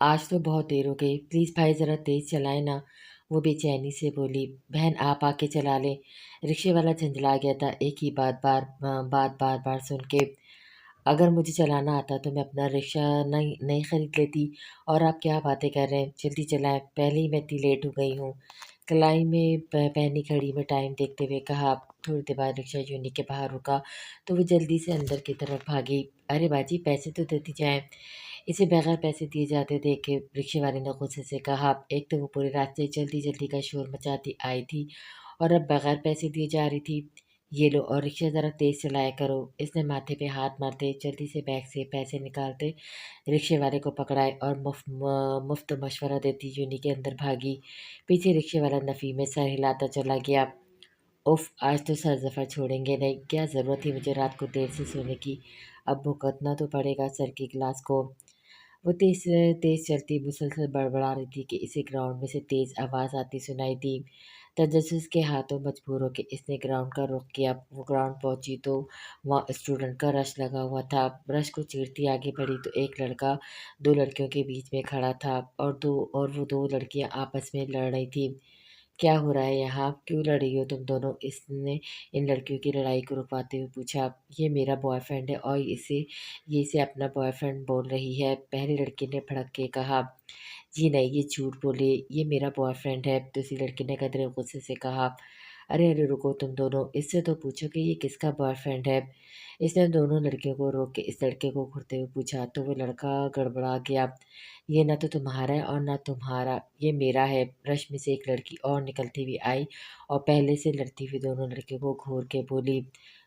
आज तो बहुत देर हो गई, प्लीज़ भाई ज़रा तेज़ चलाएं ना। वो बेचैनी से बोली। बहन आप आके चला लें। रिक्शे वाला झंझला गया था एक ही बात बार बार सुन के। अगर मुझे चलाना आता तो मैं अपना रिक्शा नहीं नहीं खरीद लेती। और आप क्या बातें कर रहे हैं, जल्दी चलाएं, पहले ही मैं इतनी लेट हो गई हूँ। कलाई में पहनी घड़ी में टाइम देखते हुए कहा। थोड़ी देर बाद रिक्शा यूनी के बाहर रुका तो वो जल्दी से अंदर की तरफ भागी। अरे बाजी पैसे तो देती जाएं। इसे बगैर पैसे दिए जाते देख के रिक्शे वाले ने गुस्से से कहा। एक तो वो पूरे रास्ते जल्दी जल्दी का शोर मचाती आई थी और अब बगैर पैसे दिए जा रही थी। ये लो, और रिक्शा ज़रा तेज़ चलाया करो। इसने माथे पे हाथ मारते जल्दी से बैग से पैसे निकालते रिक्शे वाले को पकड़ाए और मुफ्त मशवरा देती यूनी के अंदर भागी। पीछे रिक्शे वाला नफ़ी में सर हिलाता चला गया। उफ़, आज तो सर ज़फ़र छोड़ेंगे नहीं। क्या ज़रूरत थी मुझे रात को देर से सोने की। अब भुगतना तो पड़ेगा सर की क्लास को। वो तेज़ तेज़ चलती मुसलसल बड़बड़ा रही थी कि इसे ग्राउंड में से तेज़ आवाज़ आती सुनाई दी। तजस्सुस के हाथों मजबूर होके इसने ग्राउंड का रुख किया। वो ग्राउंड पहुंची तो वहाँ स्टूडेंट का रश लगा हुआ था। रश को चीरती आगे बढ़ी तो एक लड़का दो लड़कियों के बीच में खड़ा था और वो दो लड़कियां आपस में लड़ रही थी। क्या हो रहा है यहाँ, क्यों लड़ रही हो तुम दोनों? इसने इन लड़कियों की लड़ाई को रुकवाते हुए पूछा। ये मेरा बॉयफ्रेंड है और ये इसे अपना बॉयफ्रेंड बोल रही है, पहली लड़की ने भड़क के कहा। जी नहीं, ये झूठ बोले, ये मेरा बॉयफ्रेंड है, दूसरी लड़की ने कदरे गुस्से से कहा। अरे अरे रुको तुम दोनों, इससे तो पूछो कि ये किसका बॉयफ्रेंड है। इसने दोनों लड़कियों को रोक के इस लड़के को घूरते हुए पूछा तो वो लड़का गड़बड़ा गया। ये ना तो तुम्हारा है और ना तुम्हारा, ये मेरा है। रश में से एक लड़की और निकलती हुई आई और पहले से लड़ती हुई दोनों लड़कियों को घूर के बोली।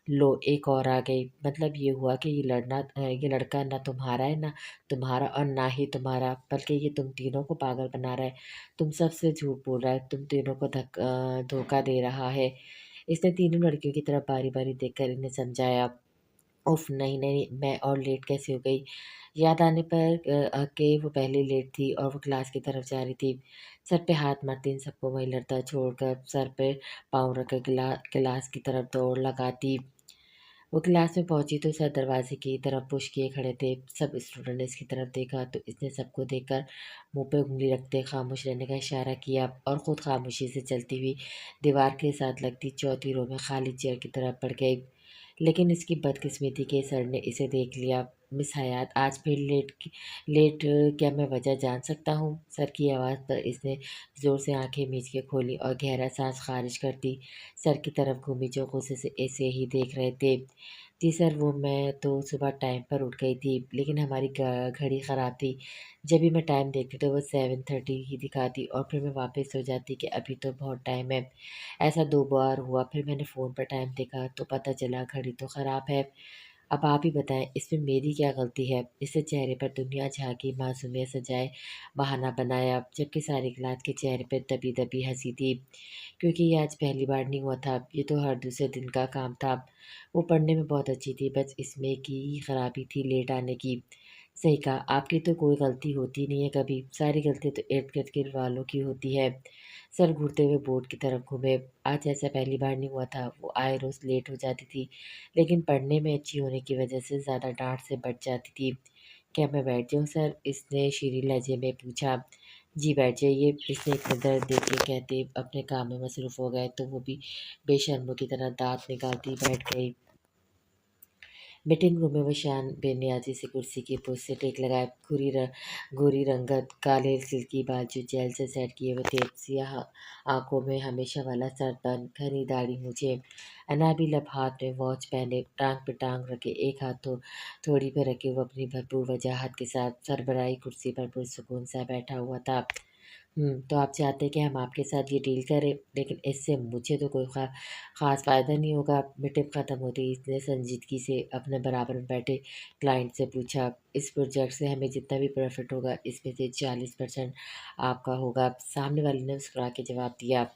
लो एक और आ गई। मतलब ये हुआ कि ये लड़का ना तुम्हारा है, ना तुम्हारा और ना ही तुम्हारा, बल्कि ये तुम तीनों को पागल बना रहा है। तुम सबसे झूठ बोल रहा है, तुम तीनों को धोखा दे रहा है। इसने तीनों लड़कियों की तरफ बारी बारी देखकर इन्हें समझाया। उफ़! नहीं, नहीं, मैं और लेट कैसे हो गई? याद आने पर कि वो पहले लेट थी और वो क्लास की तरफ जा रही थी। सर पे हाथ मारती इन सबको वहीं लड़ता छोड़कर सर पे पाँव रखकर क्लास की तरफ दौड़ लगाती। वो क्लास में पहुंची तो सर दरवाजे की तरफ पुश किए खड़े थे। सब स्टूडेंट ने इसकी तरफ देखा तो इसने सबको देखकर मुंह पे उंगली रखते खामोश रहने का इशारा किया और खुद खामोशी से चलती हुई दीवार के साथ लगती चौथी रो में खाली चेयर की तरफ बढ़ गई। लेकिन इसकी बदकिस्मती के सर ने इसे देख लिया। मिस हयात, आज फिर लेट क्या मैं वजह जान सकता हूँ? सर की आवाज़ पर इसने ज़ोर से आंखें मीच के खोली और गहरा सांस खारिज करती सर की तरफ घूमी जो गुस्से से ऐसे ही देख रहे थे। जी सर, वो मैं तो सुबह टाइम पर उठ गई थी, लेकिन हमारी घड़ी ख़राब थी। जब भी मैं टाइम देखती तो वो 7:30 ही दिखाती और फिर मैं वापस सो जाती कि अभी तो बहुत टाइम है। ऐसा 2 बार हुआ, फिर मैंने फ़ोन पर टाइम देखा तो पता चला घड़ी तो ख़राब है। अब आप ही बताएँ इसमें मेरी क्या गलती है? इससे चेहरे पर दुनिया झाँकी मासूमियत सजाए बहाना बनाया, जबकि सारी क्लास के चेहरे पे दबी-दबी हँसी थी। क्योंकि ये आज पहली बार नहीं हुआ था, ये तो हर दूसरे दिन का काम था। वो पढ़ने में बहुत अच्छी थी, बस इसमें की ही खराबी थी लेट आने की। सही कहा, आपकी तो कोई गलती होती नहीं है कभी, सारी गलती तो इर्द-गिर्द के वालों की होती है। सर घूरते हुए बोर्ड की तरफ घूमे। आज ऐसा पहली बार नहीं हुआ था, वो आए रोज़ लेट हो जाती थी, लेकिन पढ़ने में अच्छी होने की वजह से ज़्यादा डाँट से बच जाती थी। क्या मैं बैठ जाऊँ सर? इसने शीरीन लहजे में पूछा। जी बैठ जाइए, इसने एक नज़र देख के कहते अपने काम में मसरूफ़ हो गए तो वो भी बेशर्मों की तरह दाँत निकालती बैठ गई। मीटिंग रूम में वो शान बेनियाज़ी से कुर्सी की पुष्ट से टेक लगाए गोरी रंगत काले सिल्की बाल जो जेल से सेट किए हुए थे, सियाह आंखों में हमेशा वाला सरपन, घनी दाढ़ी मूछें, अनाबी हाथ में वॉच पहने टांग पे टांग रखे एक हाथ थोड़ी पे रखे वो अपनी भरपूर वजाहत के साथ सरबराही कुर्सी पर पुरसुकून सा बैठा हुआ था। तो आप चाहते हैं कि हम आपके साथ ये डील करें, लेकिन इससे मुझे तो कोई ख़ास फ़ायदा नहीं होगा। मीटिंग ख़त्म होते ही इसने संजीदगी से अपने बराबर में बैठे क्लाइंट से पूछा, इस प्रोजेक्ट से हमें जितना भी प्रॉफ़िट होगा, इसमें से 40% आपका होगा। सामने वाले ने मुस्कुरा के जवाब दिया,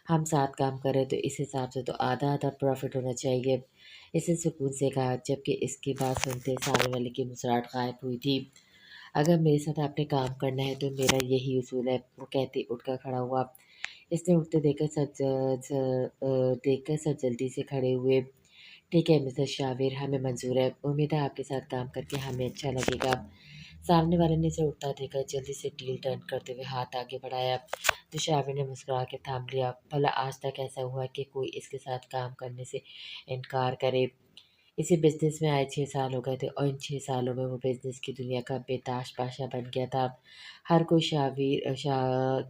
हम साथ काम कर रहे हैं तो इस हिसाब से तो आधा-आधा प्रॉफ़िट होना चाहिए। इसने सुकून से कहा, जबकि इसकी बात सुनते सामने वाले की मुस्कुराहट गायब हुई थी। अगर मेरे साथ आपने काम करना है तो मेरा यही उसूल है, वो कहते उठकर खड़ा हुआ। इसने उठते देखकर सब जल्दी से खड़े हुए। ठीक है मिसेस शाविर, हमें मंज़ूर है। उम्मीद है आपके साथ काम करके हमें अच्छा लगेगा। सामने वाले ने उसे उठता देखा जल्दी से डील टर्न करते हुए हाथ आगे बढ़ाया। तुषार ने मुस्कुरा के थाम लिया। भला आज तक ऐसा हुआ कि कोई इसके साथ काम करने से इनकार करे। इसी बिजनेस में आए 6 साल हो गए थे और इन 6 सालों में वो बिजनेस की दुनिया का बेताश पाशा बन गया था। हर कोई शाह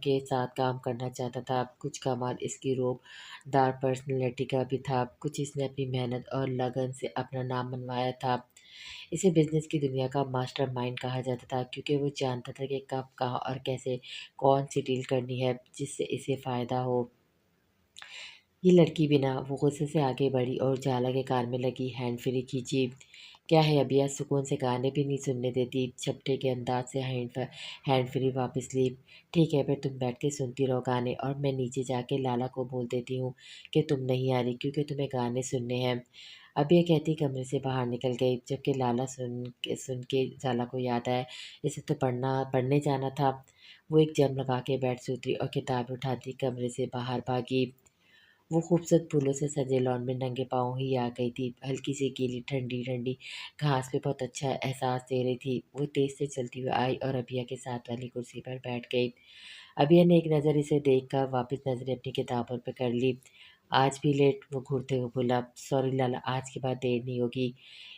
के साथ काम करना चाहता था। कुछ कमाल इसकी रोबदार पर्सनैलिटी का भी था, कुछ इसने अपनी मेहनत और लगन से अपना नाम मनवाया था। इसे बिजनेस की दुनिया का मास्टरमाइंड कहा जाता था क्योंकि वो जानता था कि कब, कहाँ और कैसे कौन सी डील करनी है जिससे इसे फ़ायदा हो। ये लड़की भी ना, वो गुस्से से आगे बढ़ी और जाला के कार में लगी हैंड फ्री खींची। क्या है अभिया, सुकून से गाने भी नहीं सुनने देती। झपटे के अंदाज से हैंड फ्री वापस ली। ठीक है, फिर तुम बैठ के सुनती रहो गाने और मैं नीचे जाके लाला को बोल देती हूँ कि तुम नहीं आ रही क्योंकि तुम्हें गाने सुनने हैं। अब ये कहती कमरे से बाहर निकल गई, जबकि लाला सुन के जाला को याद आया इसे तो पढ़ने जाना था। वो एक जम लगा के बेड से उतरी और किताब उठाती कमरे से बाहर भागी। वो खूबसूरत फूलों से सजे लॉन में नंगे पाँव ही आ गई थी। हल्की सी गीली ठंडी ठंडी घास पे बहुत अच्छा एहसास दे रही थी। वो तेज से चलती हुई आई और अभिया के साथ वाली कुर्सी पर बैठ गई। अभिया ने एक नज़र इसे देखकर वापस नजरें अपनी किताबों पर कर ली। आज भी लेट, वो घूरते हुए बोला। सॉरी लाला, आज के बाद देर नहीं होगी।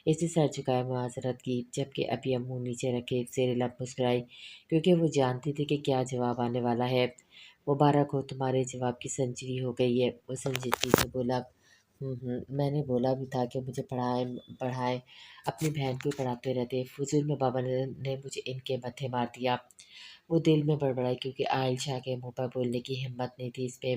इसने सर झुकाए मुआजरत की, जबकि अभिया मुंह नीचे रखे सिरे लब मुस्कुराई क्योंकि वो जानती थी कि क्या जवाब आने वाला है। मुबारक हो, तुम्हारे जवाब की सेंचुरी हो गई है, वो संजीदगी से बोला। मैंने बोला भी था कि मुझे पढ़ाएं, अपनी बहन को पढ़ाते रहते। फुजूल में बाबा ने मुझे इनके मत्थे मार दिया। वो दिल में बड़बड़ाई क्योंकि आयल शाह के मुंह पर बोलने की हिम्मत नहीं थी इस पे।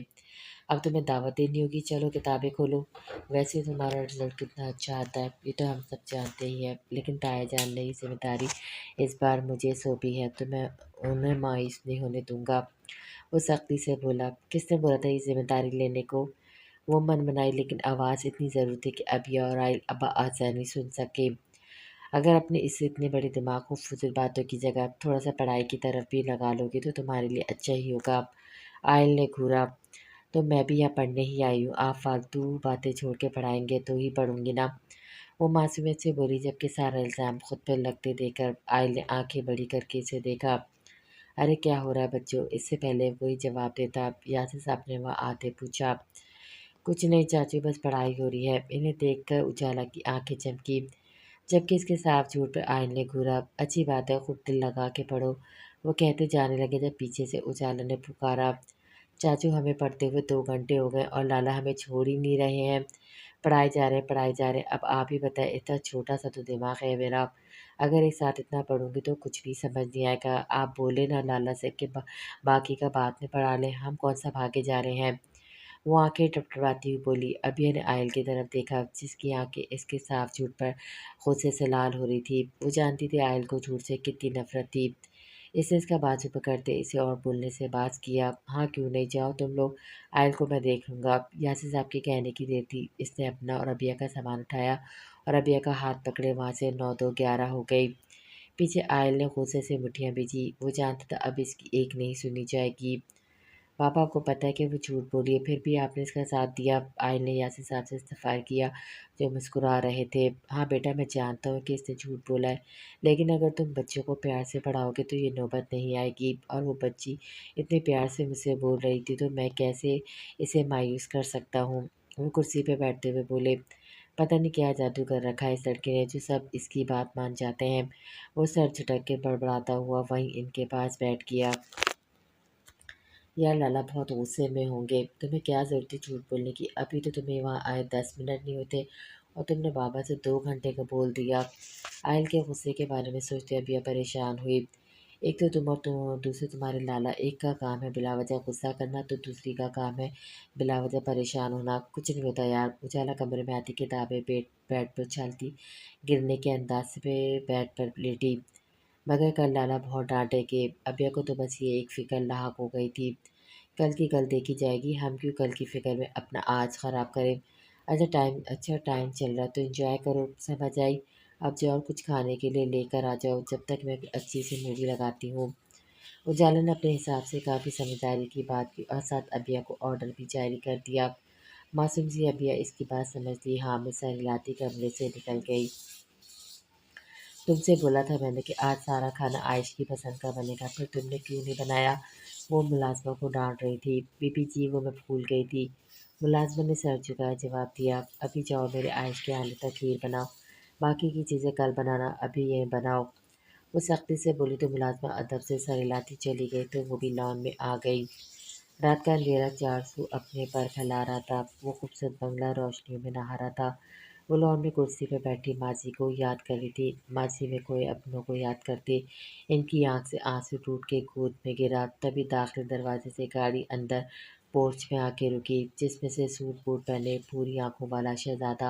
अब तुम्हें दावत देनी होगी, चलो किताबें खोलो। वैसे तुम्हारा रिजल्ट कितना अच्छा आता है ये तो हम सब जानते ही हैं, लेकिन ताया जान ने ही जिम्मेदारी इस बार मुझे सौंपी है तो मैं उन्हें मायूस नहीं होने दूंगा। वो सख्ती से बोला। किसने बोला था ये जिम्मेदारी लेने को? वो मन मनाई लेकिन आवाज़ इतनी ज़रूर थी कि अबिया और आयल अब आसानी सुन सके। अगर अपने इस इतने बड़े दिमाग को फजूल बातों की जगह थोड़ा सा पढ़ाई की तरफ भी लगा लोगे तो तुम्हारे लिए अच्छा ही होगा। आयल ने घूरा। तो मैं भी यहाँ पढ़ने ही आई हूँ, आप फालतू बातें छोड़ के पढ़ाएंगे तो ही पढ़ूंगी ना। वो मासूमियत से बोली, जबकि सारा इल्ज़ाम खुद पर लगते देकर आयल ने आंखें बड़ी करके इसे देखा। अरे क्या हो रहा है बच्चों? इससे पहले वही जवाब देता, यासिर साहब ने वहाँ आते पूछा। कुछ नहीं चाचू, बस पढ़ाई हो रही है। इन्हें देखकर उजाला की आंखें चमकी, जबकि इसके साफ झूठ पर आयल ने घूरा। अच्छी बात है, खूब दिल लगा के पढ़ो, वो कहते जाने लगे जब पीछे से उजाला ने पुकारा। चाचू, हमें पढ़ते हुए 2 घंटे हो गए और लाला हमें छोड़ ही नहीं रहे हैं। पढ़ाई जा रहे हैं। अब आप ही बताएं, इतना छोटा सा तो दिमाग है मेरा। अगर एक साथ इतना पढ़ूंगी तो कुछ भी समझ नहीं आएगा। आप बोले ना लाला से कि बाकी का बाद में पढ़ा लें, हम कौन सा भागे जा रहे हैं। वो आंखें टपटपाती हुई बोली। अभिया ने आयल की तरफ देखा, जिसकी आंखें इसके साफ झूठ पर गुस्से से लाल हो रही थी। वो जानती थी आयल को झूठ से कितनी नफरत थी। इसने इसका बाजू पकड़ते इसे और बोलने से बाज किया। हाँ क्यों नहीं, जाओ तुम लोग, आयल को मैं देख लूँगा। यासिर साहब के कहने की देर थी। इसने अपना और अबिया का सामान उठाया और अबिया का हाथ पकड़े वहाँ से 9 2 11 हो गई। पीछे आयल ने गुस्से से मुठ्ठियाँ बीजी। वो जानता था अब इसकी एक नहीं सुनी जाएगी। पापा, आपको पता है कि वो झूठ बोली है, फिर भी आपने इसका साथ दिया। आयल ने यासिर साहब से इस्तफार किया, जो मुस्कुरा रहे थे। हाँ बेटा, मैं जानता हूँ कि इसने झूठ बोला है, लेकिन अगर तुम बच्चों को प्यार से पढ़ाओगे तो ये नौबत नहीं आएगी। और वो बच्ची इतने प्यार से मुझसे बोल रही थी तो मैं कैसे इसे मायूस कर सकता हूँ। वो कुर्सी पे बैठते हुए बोले। पता नहीं क्या जादू कर रखा है इस लड़के ने जो सब इसकी बात मान जाते हैं। वो सर झटक के बड़बड़ाता हुआ वहीं इनके पास बैठ गया। यार लाला बहुत गुस्से में होंगे, तुम्हें क्या ज़रूरत थी झूठ बोलने की? अभी तो तुम्हें वहाँ आए 10 मिनट नहीं होते और तुमने बाबा से 2 घंटे का बोल दिया। आयल के गुस्से के बारे में सोचते अबिया परेशान हुई। एक तो तुम और दूसरे तुम्हारे लाला, एक का काम है बिला वजह गुस्सा करना तो दूसरी का काम है बिला वजह परेशान होना। कुछ नहीं होता यार। उजाला कमरे में आती किताबें बेड पर उछालती गिरने के अंदाज से बेड पर लेटी। मगर कल लाला बहुत डांटे कि अबिया को तो बस ये एक फ़िक्र लाक हो गई थी, कल की कल देखी जाएगी, हम क्यों कल की फ़िक्र में अपना आज ख़राब करें। अच्छा टाइम चल रहा तो एंजॉय करो, समझ आई। अब जाओ और कुछ खाने के लिए लेकर आ जाओ, जब तक मैं अच्छी सी मूवी लगाती हूँ। उजाला ने अपने हिसाब से काफ़ी समझदारी की बात की और साथ अबिया को ऑर्डर भी जारी कर दिया। मासूम सी अबिया इसकी बात समझ ली, हाँ में सर हिलाती कमरे से निकल गई। تم سے بولا تھا میں نے کہ آج سارا کھانا عائش کی پسند کا بنے گا، پھر تم نے کیوں نہیں بنایا؟ وہ ملازمہ کو ڈانٹ رہی تھی۔ بی بی جی وہ میں بھول گئی تھی۔ ملازمہ نے سر جھکائے جواب دیا، ابھی جاؤ میرے عائش کے آنے تک کھیر بناؤ، باقی کی چیزیں کل بنانا، ابھی یہ بناؤ۔ وہ سختی سے بولی تو ملازمہ ادب سے سر ہلاتی چلی گئی تو وہ بھی لان میں آ گئی۔ رات کا اندھیرا چار سو اپنے پر پھیلا رہا تھا۔ وہ خوبصورت بنگلہ روشنیوں میں نہا رہا تھا۔ وہ لان میں کرسی پہ بیٹھی ماضی کو یاد کر رہی تھی۔ ماضی میں کوئی اپنوں کو یاد کرتے ان کی آنکھ سے آنسو ٹوٹ کے گود میں گرا۔ تبھی داخلی دروازے سے گاڑی اندر پورچ میں آ کے رکی، جس میں سے سوٹ بوٹ پہنے پوری آنکھوں والا شہزادہ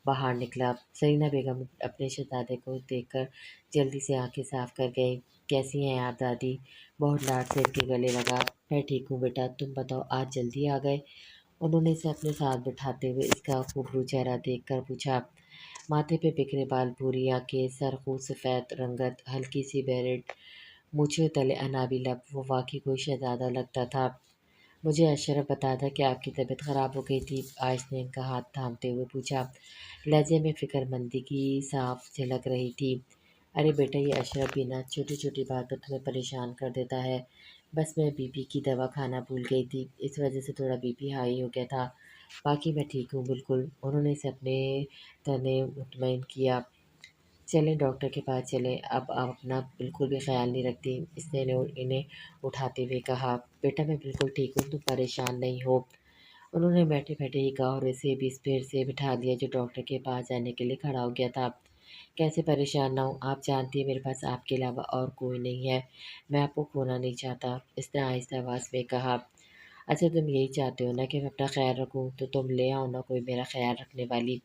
باہر نکلا۔ سرینا بیگم اپنے شہزادے کو دیکھ کر جلدی سے آنکھیں صاف کر گئیں۔ کیسی ہیں آپ دادی؟ بہت لاڈ سے ان کے گلے لگا۔ میں ٹھیک ہوں بیٹا، تم بتاؤ آج جلدی آ گئے؟ انہوں نے اسے اپنے ساتھ بٹھاتے ہوئے اس کا خوبرو چہرہ دیکھ کر پوچھا۔ ماتھے پہ بکھرے بال، بھوری آنکھیں، سرخوں سفید رنگت، ہلکی سی بیرٹ، مونچھوں تلے انابی لب، وہ واقعی کوئی شہزادہ لگتا تھا۔ مجھے اشرف بتا تھا کہ آپ کی طبیعت خراب ہو گئی تھی، عائش نے ان کا ہاتھ تھامتے ہوئے پوچھا۔ لہجے میں فکر مندی کی صاف جھلک رہی تھی۔ ارے بیٹا، یہ اشرف بھی نا چھوٹی چھوٹی بات پر تمہیں پریشان کر دیتا ہے۔ بس میں بی پی کی دوا کھانا بھول گئی تھی، اس وجہ سے تھوڑا بی پی ہائی ہو گیا تھا، باقی میں ٹھیک ہوں بالکل۔ انہوں نے اسے اپنے تنے مطمئن کیا۔ چلیں ڈاکٹر کے پاس چلیں، اب آپ اپنا بالکل بھی خیال نہیں رکھتی، اس نے انہیں اٹھاتے ہوئے کہا۔ بیٹا میں بالکل ٹھیک ہوں، تم پریشان نہیں ہو۔ انہوں نے بیٹھے بیٹھے ہی کہا اور اسے بھی اس پھر سے بٹھا دیا جو ڈاکٹر کے پاس جانے کے لیے کھڑا ہو گیا تھا۔ کیسے پریشان نہ ہوں، آپ جانتی ہیں میرے پاس آپ کے علاوہ اور کوئی نہیں ہے، میں آپ کو کھونا نہیں چاہتا، اس نے آہستہ آواز میں کہا۔ اچھا تم یہی چاہتے ہو نا کہ میں اپنا خیال رکھوں، تو تم لے آؤ نا کوئی میرا خیال رکھنے والی۔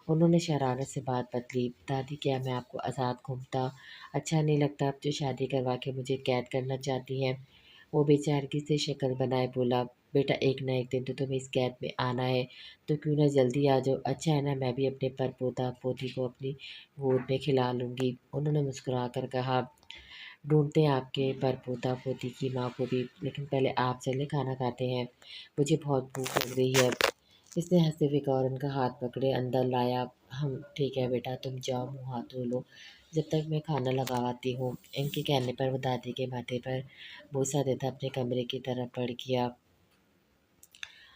انہوں نے شرارت سے بات بدلی۔ دادی کیا میں آپ کو آزاد گھومتا اچھا نہیں لگتا؟ آپ جو شادی کروا کے مجھے قید کرنا چاہتی ہیں؟ وہ بے چارگی سے شکل بنائے بولا۔ بیٹا ایک نہ ایک دن تو تمہیں اس قید میں آنا ہے، تو کیوں نہ جلدی آ جاؤ، اچھا ہے نا میں بھی اپنے پر پوتا پوتی کو اپنی گود میں کھلا لوں گی۔ انہوں نے مسکرا کر کہا۔ ڈھونڈتے ہیں آپ کے پر پوتا پوتی کی ماں کو بھی، لیکن پہلے آپ چلے کھانا کھاتے ہیں، مجھے بہت بھوک لگ رہی ہے۔ اس نے ہنستے ہوئے کہا اور ان کا ہاتھ پکڑے اندر لایا۔ ہم ٹھیک ہے بیٹا، تم جاؤ منہ ہاتھ دھو لو، جب تک میں کھانا لگاتی ہوں۔ ان کے کہنے پر وہ دادی کے ماتھے پر بوسہ دیتا اپنے کمرے کی طرف بڑھ گیا۔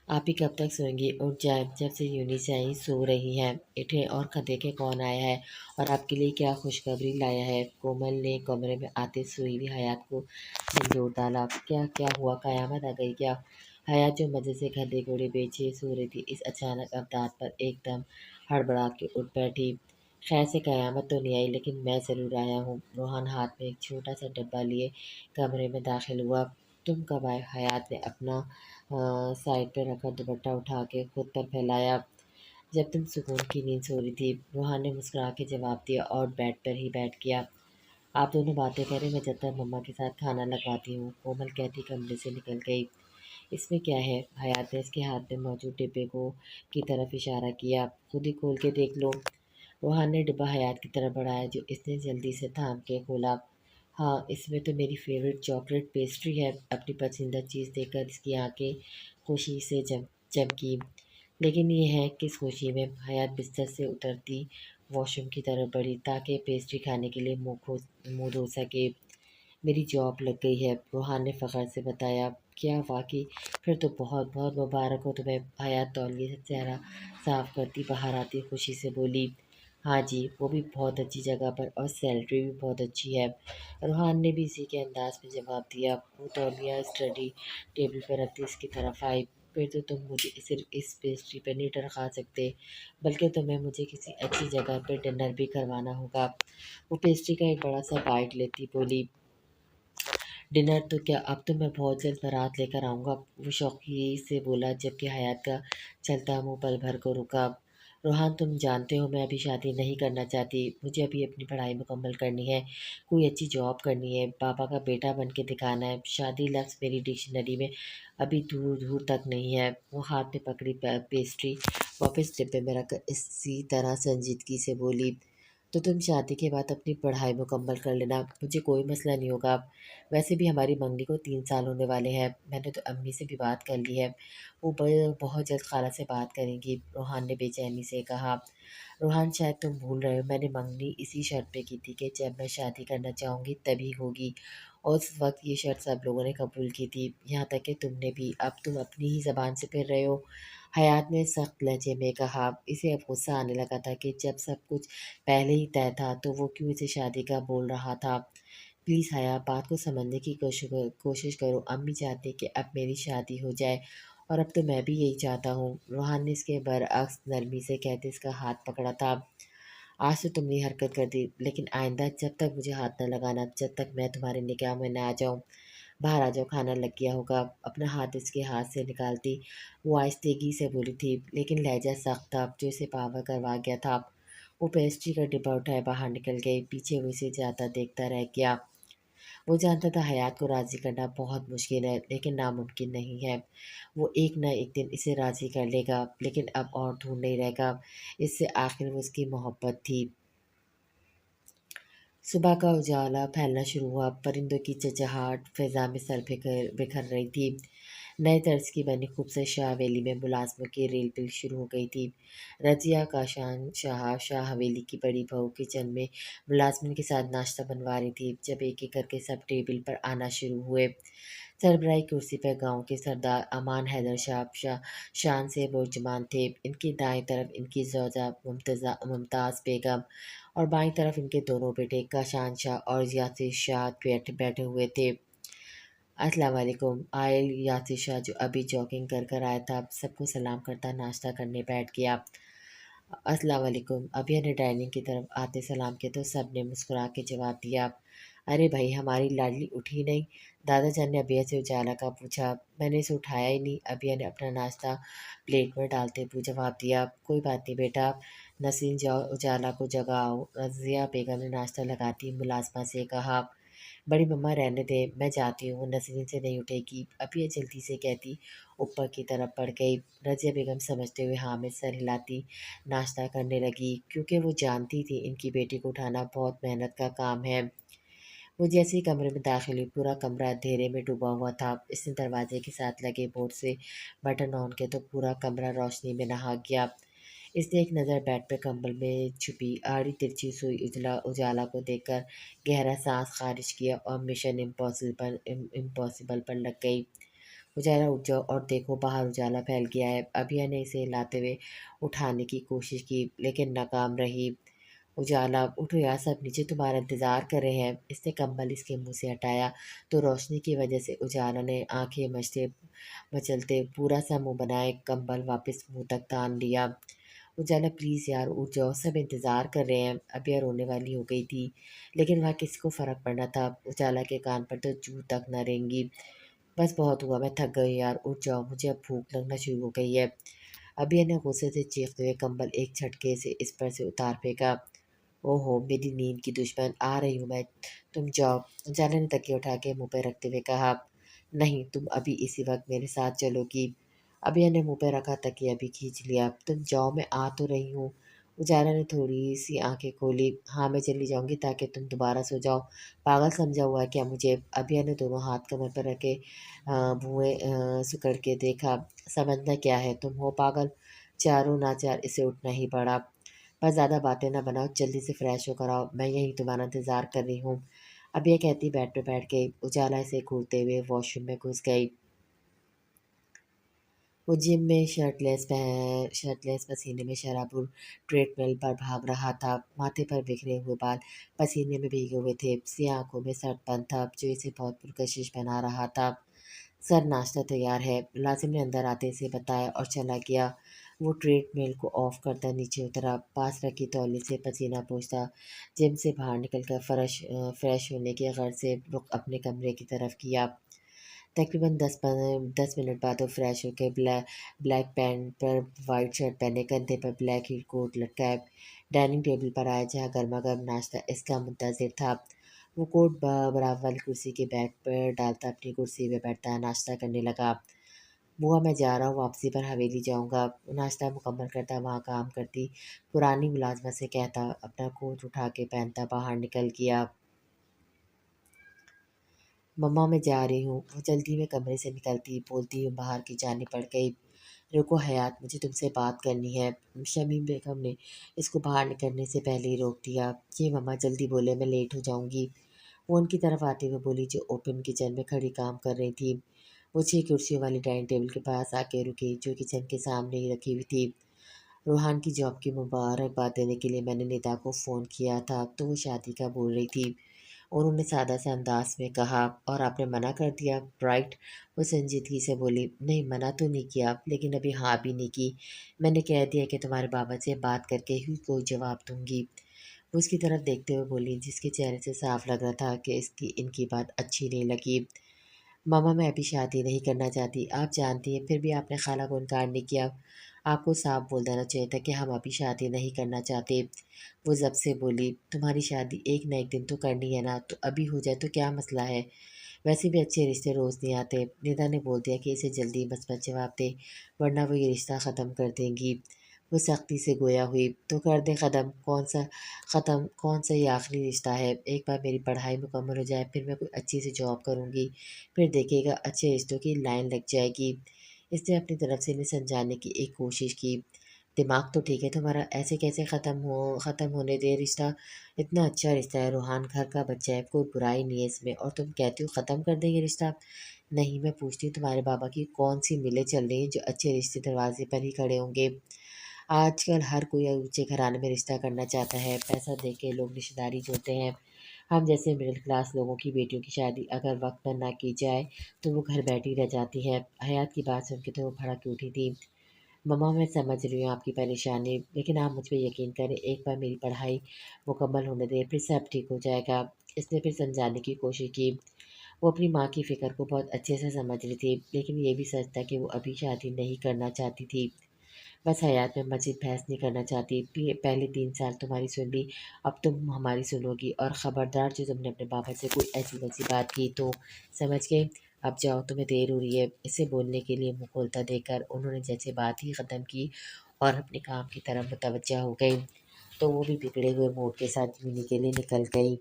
آپ ہی کب تک سوئیں گی؟ اٹھ جائیں، جب سے یونی سے آئی سو رہی ہیں، اٹھیں اور دیکھیں کون آیا ہے اور آپ کے لیے کیا خوشخبری لایا ہے۔ کومل نے کمرے میں آتے سوئی ہوئی حیات کو جھنجھوڑ ڈالا۔ کیا کیا ہوا، قیامت آ گئی کیا؟ حیات جو مزے سے گدھے گھوڑے بیچے سو رہی تھی، اس اچانک ابداعت پر ایک دم ہڑبڑا کے اٹھ بیٹھی۔ خیر سے قیامت تو نہیں آئی، لیکن میں ضرور آیا ہوں۔ روحان ہاتھ میں ایک چھوٹا سا ڈبہ لیے کمرے میں داخل ہوا۔ تم کب آئے؟ حیات نے اپنا سائڈ پہ رکھا دوپٹہ اٹھا کے خود پر پھیلایا۔ جب تم سکون کی نیند سو رہی تھی، روحان نے مسکرا کے جواب دیا اور بیڈ پر ہی بیٹھ گیا۔ آپ دونوں باتیں کریں، میں جب تک مما کے ساتھ کھانا لگواتی ہوں، کومل کہتی کمرے سے نکل گئی۔ اس میں کیا ہے؟ حیات نے اس کے ہاتھ میں موجود ڈبے کو کی طرف اشارہ کیا۔ خود ہی کھول کے دیکھ لو۔ روحان نے ڈبہ حیات کی طرف بڑھایا جو اس نے جلدی سے تھام کے کھولا۔ ہاں، اس میں تو میری فیوریٹ چاکلیٹ پیسٹری ہے۔ اپنی پسندیدہ چیز دیکھ کر اس کی آنکھیں خوشی سے چمکی۔ لیکن یہ ہے کس خوشی میں؟ حیات بستر سے اترتی واش روم کی طرف بڑھی تاکہ پیسٹری کھانے کے لیے منہ دھو سکے۔ میری جاب لگ گئی ہے، روحان نے فخر سے بتایا۔ کیا واقعی؟ پھر تو بہت بہت مبارک ہو تمہیں، حیات تولیے سے چہرہ صاف کرتی باہر آتی خوشی سے بولی۔ ہاں جی، وہ بھی بہت اچھی جگہ پر اور سیلری بھی بہت اچھی ہے، روحان نے بھی اسی کے انداز میں جواب دیا۔ وہ تولیہ اسٹڈی ٹیبل پر رکھتی اس کی طرف آئی۔ پھر تو تم مجھے صرف اس پیسٹری پہ نہیں ٹرکا سکتے، بلکہ تمہیں مجھے کسی اچھی جگہ پہ ڈنر بھی کروانا ہوگا۔ وہ پیسٹری کا ایک بڑا سا بائٹ لیتی بولی۔ ڈنر تو کیا، اب تو میں بہت جلد بارات لے کر آؤں گا، وہ شوقی سے بولا جبکہ حیات کا چلتا منہ پل بھر کر رکا۔ روحان تم جانتے ہو میں ابھی شادی نہیں کرنا چاہتی، مجھے ابھی اپنی پڑھائی مکمل کرنی ہے، کوئی اچھی جاب کرنی ہے، پاپا کا بیٹا بن کے دکھانا ہے، شادی لفظ میری ڈکشنری میں ابھی دور دور تک نہیں ہے۔ وہ ہاتھ میں پکڑی پیسٹری واپس ڈبے میں رکھ کر اسی طرح سنجیدگی سے بولی۔ تو تم شادی کے بعد اپنی پڑھائی مکمل کر لینا، مجھے کوئی مسئلہ نہیں ہوگا۔ ویسے بھی ہماری منگنی کو 3 سال ہونے والے ہیں، میں نے تو امی سے بھی بات کر لی ہے، وہ بہت جلد خالہ سے بات کریں گی، روحان نے بے چینی سے کہا۔ روحان شاید تم بھول رہے ہو، میں نے منگنی اسی شرط پہ کی تھی کہ جب میں شادی کرنا چاہوں گی تبھی ہوگی، اور اس وقت یہ شرط سب لوگوں نے قبول کی تھی، یہاں تک کہ تم نے بھی۔ اب تم اپنی ہی زبان سے پھر رہے ہو، حیات نے سخت لہجے میں کہا۔ اسے اب غصہ آنے لگا تھا کہ جب سب کچھ پہلے ہی طے تھا تو وہ کیوں اسے شادی کا بول رہا تھا۔ پلیز حیا، بات کو سمجھنے کی کوشش کرو، امی چاہتی کہ اب میری شادی ہو جائے، اور اب تو میں بھی یہی چاہتا ہوں۔ روحان نے اس کے برعکس نرمی سے کہتے اس کا ہاتھ پکڑا تھا۔ آج تو تم نے حرکت کر دی، لیکن آئندہ جب تک مجھے ہاتھ نہ لگانا، جب تک میں تمہارے نکاح میں نہ آ جاؤں۔ باہر آ جاؤ، کھانا لگ گیا ہوگا۔ اپنا ہاتھ اس کے ہاتھ سے نکالتی وہ آہستگی سے بولی تھی، لیکن لہجہ سخت تھا جو اسے پاور کروا گیا تھا۔ وہ پیسٹری کا ڈبہ اٹھائے باہر نکل گئی، پیچھے وہ اسے جاتا دیکھتا رہ گیا۔ وہ جانتا تھا حیات کو راضی کرنا بہت مشکل ہے، لیکن ناممکن نہیں ہے۔ وہ ایک نہ ایک دن اسے راضی کر لے گا، لیکن اب اور دور نہیں رہے گا۔ اس سے آخر وہ اس کی محبت تھی۔ صبح کا اجالا پھیلنا شروع ہوا، پرندوں کی چہچہاہٹ فضا میں سر بکھر رہی تھی۔ نئے طرز کی بنی خوبصورت شاہ حویلی میں ملازموں کی ریل پل شروع ہو گئی تھی۔ رضیہ کاشان شاہ حویلی کی بڑی بہو کچن میں ملازمین کے ساتھ ناشتہ بنوا رہی تھی جب ایک ایک کر کے سب ٹیبل پر آنا شروع ہوئے۔ سربراہی کرسی پر گاؤں کے سردار امان حیدر شان سے برجمان تھے، ان کی دائیں طرف ان کی زوجہ ممتاز بیگم، اور بائیں طرف ان کے دونوں بیٹے کاشان شاہ اور یاسر شاہ بیٹھے ہوئے تھے۔ السلام علیکم۔ آئل یاسر شاہ جو ابھی جاگنگ کر آیا تھا سب کو سلام کرتا ناشتہ کرنے بیٹھ گیا۔ السلام علیکم، ابھی نے ڈائننگ کی طرف آتے سلام کیا تو سب نے مسکرا کے جواب دیا۔ ارے بھائی، ہماری لاڈلی اٹھی نہیں؟ دادا جان نے ابیا سے اجالا کا پوچھا۔ میں نے اسے اٹھایا ہی نہیں، ابیا نے اپنا ناشتہ پلیٹ میں ڈالتے ہوئے جواب دیا۔ کوئی بات نہیں بیٹا، نسرین جاؤ اجالا کو جگاؤ، رضیہ بیگم نے ناشتہ لگاتی ملازمہ سے کہا۔ بڑی مما رہنے دے، میں جاتی ہوں، وہ نسرین سے نہیں اٹھے گی، ابھی یہ جلدی سے کہتی اوپر کی طرف بڑھ گئی۔ رضیہ بیگم سمجھتے ہوئے ہاں میں سر ہلاتی ناشتہ کرنے لگی، کیونکہ وہ جانتی تھی ان کی بیٹی کو اٹھانا بہت محنت کا کام ہے۔ وہ جیسے ہی کمرے میں داخل ہوئی پورا کمرہ اندھیرے میں ڈوبا ہوا تھا۔ اس نے دروازے کے ساتھ لگے بورڈ سے بٹن آن کیا تو پورا کمرہ روشنی میں نہا گیا۔ اس نے ایک نظر بیڈ پہ کمبل میں چھپی آڑی ترچھی سوئی اجالا کو دیکھ کر گہرا سانس خارج کیا اور مشن امپاسبل پر لگ گئی۔ اجالا اٹھ جاؤ اور دیکھو باہر اجالا پھیل گیا ہے۔ ابھیا نے اسے ہلاتے ہوئے اٹھانے کی کوشش کی لیکن ناکام رہی۔ اجالا اٹھو یار، سب نیچے تمہارا انتظار کر رہے ہیں۔ اس نے کمبل اس کے منہ سے ہٹایا تو روشنی کی وجہ سے اجالا نے آنکھیں مچلتے پورا سا منہ بنائے کمبل واپس منہ تک تان لیا۔ اجالا پلیز یار اٹھ جاؤ، سب انتظار کر رہے ہیں۔ ابیا رونے والی ہو گئی تھی، لیکن وہاں کسی کو فرق پڑنا تھا، اجالا کے کان پر تو چوں تک نہ رینگی۔ بس بہت ہوا، میں تھک گئی یار، اٹھ جاؤ، مجھے اب بھوک لگنا شروع ہو گئی ہے۔ ابیا نے غصے سے چیختے ہوئے کمبل ایک جھٹکے سے اس پر سے اتار پھینکا۔ او ہو میری نیند کی دشمن، آ رہی ہوں میں، تم جاؤ، اجالا نے تکیہ اٹھا کے منہ پہ رکھتے ہوئے کہا۔ نہیں، تم ابھی اسی وقت میرے ساتھ چلو گی۔ ابیا نے منہ پہ رکھا تکیہ بھی کھینچ لیا۔ تم جاؤ، میں آ تو رہی ہوں۔ اجالا نے تھوڑی سی آنکھیں کھولی۔ ہاں میں چلی جاؤں گی تاکہ تم دوبارہ سو جاؤ، پاگل سمجھا ہوا ہے کیا مجھے؟ ابیا نے دونوں ہاتھ کمر پر رکھے بھوئیں سکڑ کے دیکھا۔ سمجھنا کیا ہے، تم ہو پاگل؟ چاروں ناچار اسے اٹھنا ہی پڑا۔ بس زیادہ باتیں نہ بناؤ، جلدی سے فریش ہو کر آؤ، میں یہیں تمہارا انتظار کر رہی ہوں۔ ابیا کہتی بیڈ پہ بیٹھ گئی۔ اجالا اسے گھورتے ہوئے واش روم میں گھس گئی۔ وہ جم میں شرٹ لیس پسینے میں شرابور ٹریڈ مل پر بھاگ رہا تھا، ماتھے پر بکھرے ہوئے بال پسینے میں بھیگے ہوئے تھے، سیاہ آنکھوں میں سٹ بند تھا جو اسے بہت پرکشش بنا رہا تھا۔ سر ناشتہ تیار ہے، ملازم نے اندر آتے اسے بتایا اور چلا گیا۔ وہ ٹریڈ مل کو آف کرتا نیچے اترا، پاس رکھی تولی سے پسینہ پوچھتا جم سے باہر نکل کر فریش ہونے کی غرض سے رخ اپنے کمرے کی طرف کیا۔ تقریباً 10 منٹ بعد وہ فریش ہو کے بلیک پینٹ پر وائٹ شرٹ پہنے کندھے پر بلیک ہیل کوٹ لٹکائے ڈائننگ ٹیبل پر آیا جہاں گرما گرم ناشتہ اس کا منتظر تھا۔ وہ کوٹ برابر والی کرسی کے بیک پر ڈالتا اپنی کرسی پہ بیٹھتا ناشتہ کرنے لگا۔ बुआ मैं जा रहा हूँ, वापसी पर हवेली जाऊँगा। नाश्ता मुकम्मल करता, वहाँ काम करती पुरानी मुलाज़िमत से कहता, अपना कोट उठा के पहनता बाहर निकल गया। मम्मा मैं जा रही हूँ। वो जल्दी में कमरे से निकलती, बोलती हूँ बाहर की जाने पड़ गई। रुको हयात, मुझे तुमसे बात करनी है। शमीम बेगम ने इसको बाहर निकलने से पहले ही रोक दिया। ये मम्मा जल्दी बोले, मैं लेट हो जाऊँगी। वो उनकी तरफ आते हुए बोली, जो ओपन किचन में खड़ी काम कर रही थी। वो 6 कुर्सियों वाली डाइनिंग टेबल के पास आके रुकी, जो किचन के सामने ही रखी हुई थी। रूहान की जॉब की मुबारकबाद देने के लिए मैंने निदा को फ़ोन किया था, तो वो शादी का बोल रही थी। उन्होंने सादा से अंदाज में कहा, और आपने मना कर दिया, राइट? वो संजीदगी से बोली, नहीं मना तो नहीं किया, लेकिन अभी हाँ भी नहीं की। मैंने कह दिया कि तुम्हारे बाबा से बात करके ही कोई जवाब दूंगी। वो उसकी तरफ देखते हुए बोली, जिसके चेहरे से साफ लग रहा था कि इसकी इनकी बात अच्छी नहीं लगी। मामा मैं अभी शादी नहीं करना चाहती, आप जानती हैं, फिर भी आपने खाला को इनकार नहीं किया। आपको साफ बोल देना चाहिए था कि हम अभी शादी नहीं करना चाहते। वो जब से बोली, तुम्हारी शादी एक न एक दिन तो करनी है ना, तो अभी हो जाए तो क्या मसला है। वैसे भी अच्छे रिश्ते रोज़ नहीं आते। निदा ने बोल दिया कि इसे जल्दी मत मत जवाब दे, वरना वो ये रिश्ता ख़त्म कर देंगी। वो सख्ती से गोया हुई, तो कर दे ख़त्म, कौन सा ये आखिरी रिश्ता है। एक बार मेरी पढ़ाई मुकम्मल हो जाए, फिर मैं कोई अच्छी सी जॉब करूँगी, फिर देखिएगा अच्छे रिश्तों की लाइन लग जाएगी। इसने अपनी तरफ से इन्हें समझाने की एक कोशिश की। दिमाग तो ठीक है तुम्हारा, ऐसे कैसे ख़त्म होने दे रिश्ता। इतना अच्छा रिश्ता है, रूहान घर का बच्चा है, कोई बुराई नहीं है इसमें, और तुम कहती हो ख़त्म कर देंगे रिश्ता। नहीं, मैं पूछती हूँ तुम्हारे बाबा की कौन सी मिलें चल रही हैं जो अच्छे रिश्ते दरवाजे पर ही खड़े होंगे। आजकल हर कोई ऊंचे घराने में रिश्ता करना चाहता है, पैसा दे के लोग रिश्तेदारी जोड़ते हैं। हम जैसे मिडिल क्लास लोगों की बेटियों की शादी अगर वक्त पर ना की जाए तो वो घर बैठी रह जाती है। हयात की बात सुन के तो वो भड़क उठी थी। मम्मा मैं समझ रही हूँ आपकी परेशानी, लेकिन आप मुझ पे यकीन करें, एक बार मेरी पढ़ाई मुकम्मल होने दें, फिर सब ठीक हो जाएगा। इसने फिर समझाने की कोशिश की। वो अपनी माँ की फ़िक्र को बहुत अच्छे से समझ रही थी, लेकिन ये भी सच था कि वो अभी शादी नहीं करना चाहती थी। बस हयात में मज़ीद बहस नहीं करना चाहती। पहले 3 साल तुम्हारी सुन ली, अब तुम हमारी सुनोगी, और ख़बरदार जो तुमने अपने पापा से कोई ऐसी वैसी बात की तो, समझ गए? अब जाओ, तुम्हें देर हो रही है। इसे बोलने के लिए मुँह खोलता देखकर उन्होंने जैसे बात ही ख़त्म की और अपने काम की तरफ मुतवज्जा हो गई, तो वो भी बिगड़े हुए मूड के साथ मिनी के लिए निकल गई।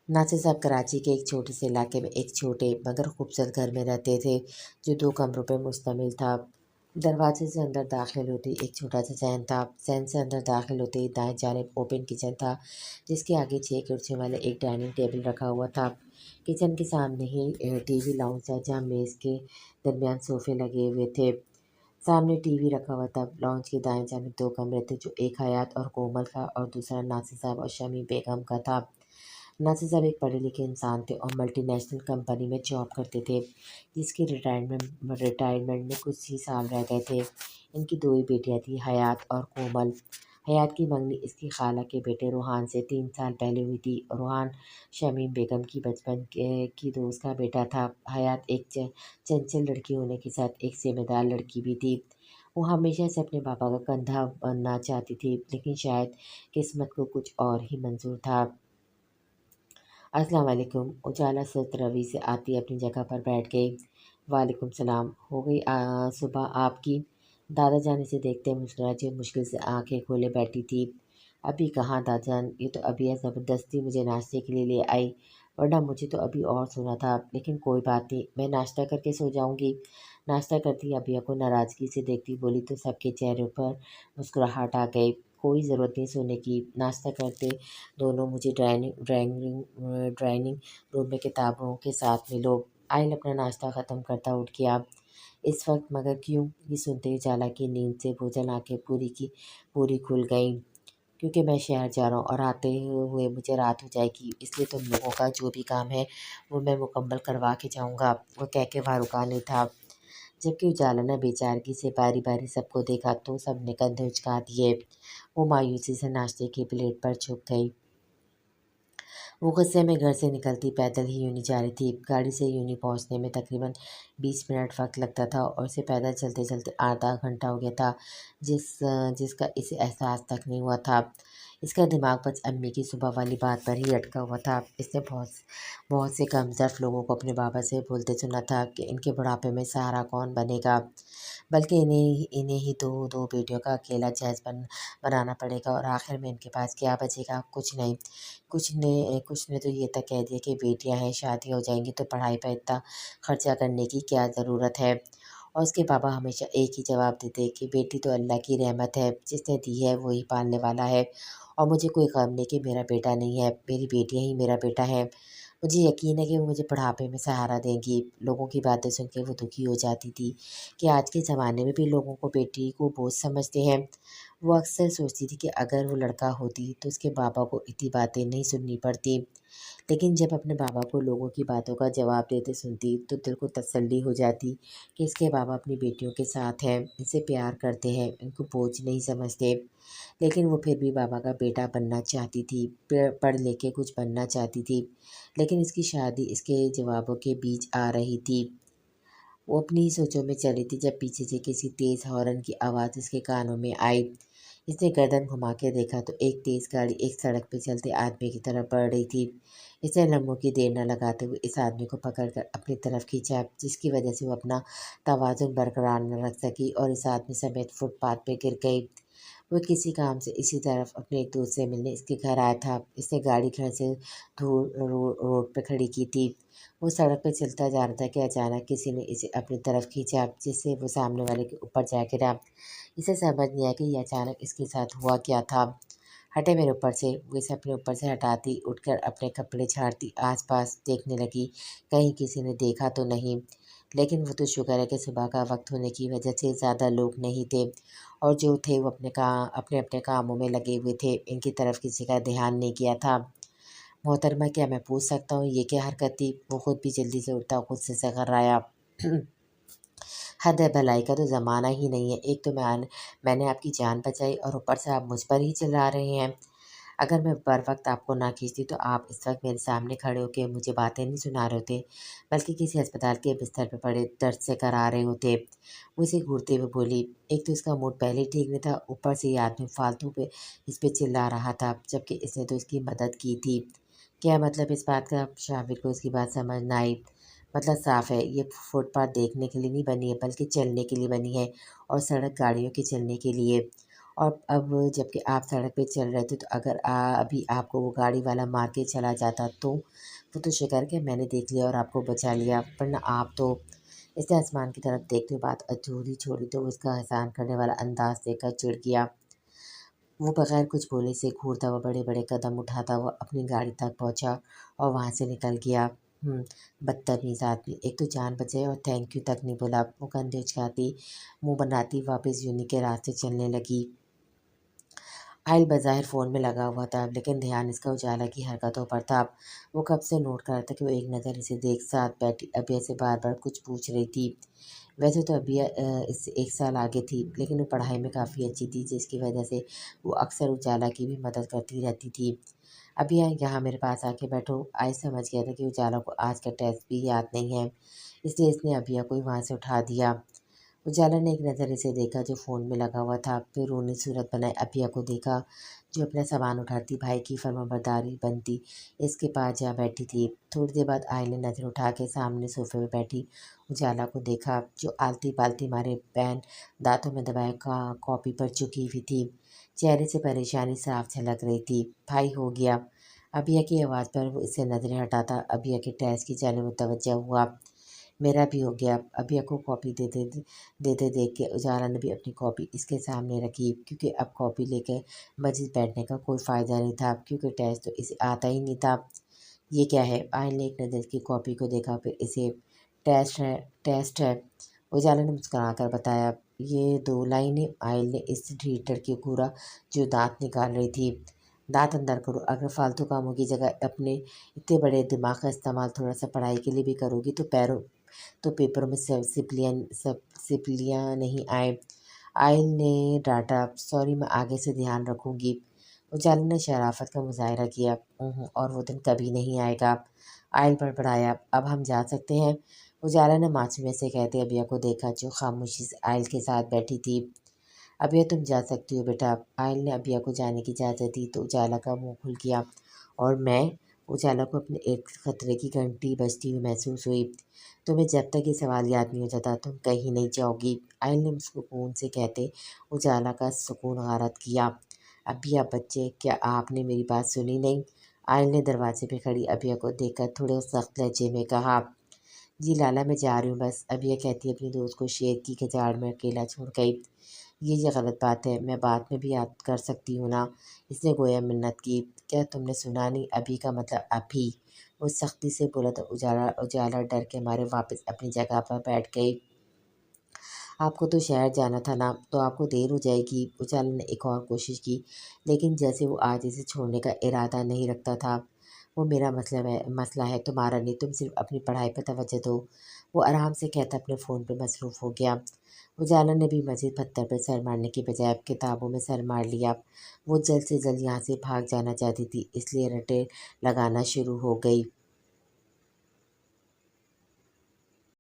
नासिर साहब कराची के एक छोटे से इलाके में एक छोटे मगर खूबसूरत घर में रहते थे, जो 2 कमरों पर मुश्तमिल था। दरवाजे से अंदर दाखिल होते ही एक छोटा सा सहन था। सहन से अंदर दाखिल होते ही दाएं जानिब ओपन किचन था, जिसके आगे 6 कुर्सियों वाला एक डाइनिंग टेबल रखा हुआ था। किचन के सामने ही टीवी लाउंज था, जहाँ मेज़ के दरमियान सोफे लगे हुए थे। सामने टीवी रखा हुआ था। लॉन्च के दाएं जानिब 2 कमरे थे, जो एक हयात और कोमल का और दूसरा नासिर साहब और शमी बेगम का था। नासिर साहब एक पढ़े लिखे इंसान थे और मल्टीनेशनल कंपनी में जॉब करते थे, जिसकी रिटायरमेंट में कुछ ही साल रह गए थे। इनकी 2 ही बेटियां थीं, हयात और कोमल। हयात की मंगनी इसकी खाला के बेटे रूहान से 3 साल पहले हुई थी। रूहान शमीम बेगम की बचपन की दोस्त का बेटा था। हयात एक चंचल लड़की होने के साथ एक जिम्मेदार लड़की भी थी। वो हमेशा से अपने पापा का कंधा बनना चाहती थी, लेकिन शायद किस्मत को कुछ और ही मंजूर था। अस्सलाम वालेकुम। उजाला सुस्त रवि से आती अपनी जगह पर बैठ गई। वालेकुम सलाम। हो गई सुबह आपकी? दादा जान इसे देखते मुस्कुराती मुश्किल से आंखें खोले बैठी थी। अभी कहाँ दादाजान, ये तो अभी है ज़बरदस्ती मुझे नाश्ते के लिए ले आई, वरना मुझे तो अभी और सोना था। लेकिन कोई बात नहीं, मैं नाश्ता करके सो जाऊंगी। नाश्ता करती अबिया को नाराज़गी से देखती बोली, तो सबके चेहरों पर मुस्कुराहट आ गई। कोई ज़रूरत नहीं सोने की, नाश्ता करते दोनों मुझे ड्राइनिंग रूम में किताबों के साथ मिलो। आयल अपना नाश्ता ख़त्म करता उठ गया। इस वक्त मगर क्यों? ये सुनते ही जाला की नींद से बोझल आंखें पूरी की पूरी खुल गईं। क्योंकि मैं शहर जा रहा हूँ और आते हुए मुझे रात हो जाएगी, इसलिए तुम लोगों का जो भी काम है वो मैं मुकम्मल करवा के जाऊँगा। वो कह के वहाँ रुका नहीं था। जबकि उजाला ने बेचारगी से बारी बारी सबको देखा, तो सब ने कंधे उचका दिए। वो मायूसी से नाश्ते की प्लेट पर झुक गई। वो गुस्से में घर से निकलती पैदल ही यूँ जा रही थी। गाड़ी से यूँ पहुँचने में तकरीबन 20 मिनट वक़्त लगता था और उसे पैदल चलते-चलते आधा घंटा हो गया था, जिसका इसे एहसास तक नहीं हुआ था। इसका दिमाग बस अम्मी की सुबह वाली बात पर ही अटका हुआ था। इसने बहुत बहुत से कमज़ोर लोगों को अपने बाबा से बोलते सुना था कि इनके बुढ़ापे में सहारा कौन बनेगा, बल्कि इन्हें ही दो बेटियों का अकेला जहेज़ बनाना पड़ेगा और आखिर में इनके पास क्या बचेगा? कुछ नहीं। कुछ ने तो ये तक कह दिया कि बेटियां हैं, शादी हो जाएंगी तो पढ़ाई पर इतना खर्चा करने की क्या ज़रूरत है। और उसके पापा हमेशा एक ही जवाब देते कि बेटी तो अल्लाह की रहमत है, जिसने दी है वही पालने वाला है। और मुझे कोई गम नहीं कि मेरा बेटा नहीं है, मेरी बेटियां ही मेरा बेटा है। मुझे यकीन है कि वो मुझे बुढ़ापे में सहारा देंगी। लोगों की बातें सुन के वो दुखी हो जाती थी कि आज के ज़माने में भी लोगों को बेटी को बोझ समझते हैं। वो अक्सर सोचती थी कि अगर वो लड़का होती तो उसके पापा को इतनी बातें नहीं सुननी पड़ती। लेकिन जब अपने बाबा को लोगों की बातों का जवाब देते सुनती तो दिल को तसल्ली हो जाती कि इसके बाबा अपनी बेटियों के साथ हैं, इनसे प्यार करते हैं, इनको बोझ नहीं समझते। लेकिन वो फिर भी बाबा का बेटा बनना चाहती थी, पढ़ लिख के कुछ बनना चाहती थी। लेकिन इसकी शादी इसके जवाबों के बीच आ रही थी। वो अपनी ही सोचों में चली थी जब पीछे से किसी तेज़ हॉर्न की आवाज़ उसके कानों में आई। इसने गर्दन घुमा के देखा तो एक तेज़ गाड़ी एक सड़क पे चलते आदमी की तरफ बढ़ रही थी। इसने लम्हों की देर न लगाते हुए इस आदमी को पकड़कर अपनी तरफ खींचा, जिसकी वजह से वो अपना तवाज़ुन बरकरार न रख सकी और इस आदमी समेत फुटपाथ पे गिर गई। वो किसी काम से इसी तरफ अपने एक दोस्त से मिलने इसके घर आया था। इसने गाड़ी घर से दूर रोड पे खड़ी की थी। वो सड़क पे चलता जा रहा था कि अचानक किसी ने इसे अपनी तरफ खींचा, जिससे वो सामने वाले के ऊपर जा गिरा। इसे समझ नहीं आया कि ये अचानक इसके साथ हुआ क्या था। हटे मेरे ऊपर से, वो इसे अपने ऊपर से हटाती, उठकर अपने कपड़े झाड़ती, आसपास देखने लगी, कहीं किसी ने देखा तो नहीं। लेकिन वो तो शुक्र है कि सुबह का वक्त होने की वजह से ज़्यादा लोग नहीं थे और जो थे वो अपने अपने कामों में लगे हुए थे। इनकी तरफ किसी का ध्यान नहीं किया था। मोहतरमा, क्या मैं पूछ सकता हूँ ये क्या हरकत थी? वो खुद भी जल्दी से उठा, गुस्से से कराया। हद है, भलाई का तो ज़माना ही नहीं है। एक तो मैंने आपकी जान बचाई और ऊपर से आप मुझ पर ही चिल्ला रहे हैं। अगर मैं बर वक्त आपको ना खींचती तो आप इस वक्त मेरे सामने खड़े होकर मुझे बातें नहीं सुना रहे होते, बल्कि किसी अस्पताल के बिस्तर पर पड़े दर्द से करा रहे होते। वो इसे घूरते हुए बोली। एक तो इसका मूड पहले ही ठीक नहीं था, ऊपर से ये आदमी फालतू पे इस पे चिल्ला रहा था, जबकि इसने तो इसकी मदद की थी। क्या मतलब इस बात का? शाबिर को इसकी बात समझ ना आई। मतलब साफ है, ये फुटपाथ देखने के लिए नहीं बनी है, बल्कि चलने के लिए बनी है और सड़क गाड़ियों के चलने के लिए। और अब जबकि आप सड़क पे चल रहे थे तो अगर अभी आपको वो गाड़ी वाला मार के चला जाता तो वो तो शुक्र है कि मैंने देख लिया और आपको बचा लिया, वरना आप तो। इसने आसमान की तरफ देखते हुए बात अधूरी छोड़ी तो वो उसका एहसान करने वाला अंदाज देखकर चिढ़ गया। वो बगैर कुछ बोले से घूरता हुआ बड़े-बड़े कदम उठाता हुआ अपनी गाड़ी तक पहुँचा और वहाँ से निकल गया। बदतमीज़ आदमी, एक तो जान बचाई और थैंक यू तक नहीं बोला। वो कंधे उचकाती, मुँह बनाती वापस यूनी के रास्ते चलने लगी। आइल बज़ाहिर फ़ोन में लगा हुआ था, लेकिन ध्यान इसका उजाला की हरकतों पर था। वो कब से नोट कर रहा था कि वो एक नज़र इसे देख साथ बैठी अबिया से बार-बार कुछ पूछ रही थी। वैसे तो अबिया इससे 1 साल आगे थी, लेकिन वो पढ़ाई में काफ़ी अच्छी थी, जिसकी वजह से वो अक्सर उजाला की भी मदद करती रहती थी। अबिया, यहाँ मेरे पास आके बैठो। आइल समझ गया था कि उजाला को आज का टेस्ट भी याद नहीं है, इसलिए इसने अबिया को ही वहाँ से उठा दिया। उजाला ने एक नज़र इसे देखा जो फ़ोन में लगा हुआ था, फिर रोनी सूरत बनाए अबिया को देखा जो अपना सामान उठाती भाई की फर्माबरदारी बनती इसके पास जा बैठी थी। थोड़ी देर बाद आयल ने नज़र उठा के सामने सोफे पे बैठी उजाला को देखा, जो आलती पालती मारे पेन दांतों में दबाए कॉपी पर झुकी हुई थी। चेहरे से परेशानी साफ झलक रही थी। भाई, हो गया? अबिया की आवाज़ पर वो इससे नज़रें हटाता अबिया के टेस्ट की जाने मुतवज्जा हुआ। मेरा भी हो गया। अभिया को कॉपी देते देख के उजाला ने भी अपनी कॉपी इसके सामने रखी, क्योंकि अब कॉपी लेकर मज़ीद बैठने का कोई फ़ायदा नहीं था, क्योंकि टेस्ट तो इसे आता ही नहीं था। ये क्या है? आयल ने एक नज़र की कॉपी को देखा, फिर इसे टेस्ट है। उजाला ने मुस्कुरा कर बताया। ये 2 लाइनें। आयल ने इस हीटर की घूरा जो दांत निकाल रही थी। दांत अंदर करो। अगर फालतू कामों की जगह अपने इतने बड़े दिमाग का इस्तेमाल थोड़ा सा पढ़ाई के लिए भी करोगी तो पेपरों में सिपलियाँ नहीं आए। आयल ने डाँटा। सॉरी, मैं आगे से ध्यान रखूँगी। اجالا نے شرافت کا مظاہرہ کیا۔ اور وہ دن کبھی نہیں آئے گا، آئل بڑبڑایا۔ اب ہم جا سکتے ہیں؟ اجالا نے معصومیت سے کہتے ابیا کو دیکھا جو خاموشی سے آئل کے ساتھ بیٹھی تھی۔ ابیا تم جا سکتی ہو بیٹا۔ آئل نے ابیا کو جانے کی اجازت دی تو اجالا کا منہ کھل گیا۔ اور میں؟ اجالا کو اپنے ارد خطرے کی گھنٹی بجتی ہوئی محسوس ہوئی۔ تمہیں جب تک یہ سوال یاد نہیں ہو جاتا تم کہیں نہیں جاؤ گی، آئل نے سکون سے کہتے اجالا کا سکون غارت کیا۔ ابیا بچے، کیا آپ نے میری بات سنی نہیں؟ آئل نے دروازے پہ کھڑی ابیا کو دیکھ کر تھوڑے سخت لہجے میں کہا۔ جی لالا میں جا رہی ہوں بس، ابیا کہتی اپنی دوست کو شیر کی کچاڑ میں اکیلا چھوڑ گئی۔ یہ غلط بات ہے، میں بعد میں بھی یاد کر سکتی ہوں نا، اس نے گویا منت کی۔ کیا تم نے سنا نہیں؟ ابھی کا مطلب ابھی، وہ سختی سے بولا تو اجالا ڈر کے مارے واپس اپنی جگہ پر بیٹھ گئی۔ آپ کو تو شہر جانا تھا نا، تو آپ کو دیر ہو جائے گی۔ اجالا نے ایک اور کوشش کی، لیکن جیسے وہ آج اسے چھوڑنے کا ارادہ نہیں رکھتا تھا۔ وہ میرا مسئلہ ہے تمہارا نہیں، تم صرف اپنی پڑھائی پر توجہ دو، وہ آرام سے کہتا اپنے فون پہ مصروف ہو گیا۔ اجالا نے بھی مزید پتھر پر سر مارنے کی بجائے کتابوں میں سر مار لیا۔ وہ جلد سے جلد یہاں سے بھاگ جانا چاہتی تھی، اس لیے رٹے لگانا شروع ہو گئی۔